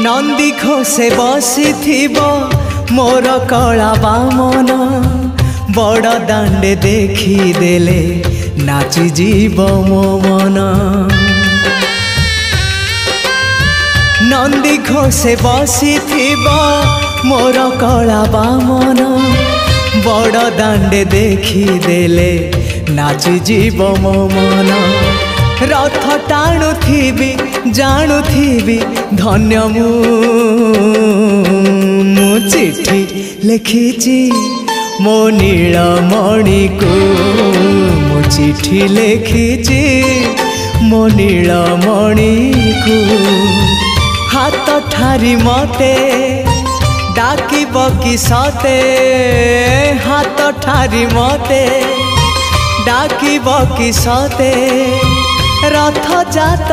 नंदी घोषे बसी मोर कला बामन बड़ दांडे देखी देले नाची जीव मो मन। नंदी घोषे बसी मोर कला बामन बड़ दांडे देखी देले नाची जीव मो मन। रथ टाणुथिबी जाणुथिबी धन्य मु चिट्ठी लिखिची मो नीलमणि को मु चिट्ठी लिखिची मो नीलमणि को। हाथ ठारी मते डाकिब कि सते हाथ ठारी मते डाकिब कि सते रथ जात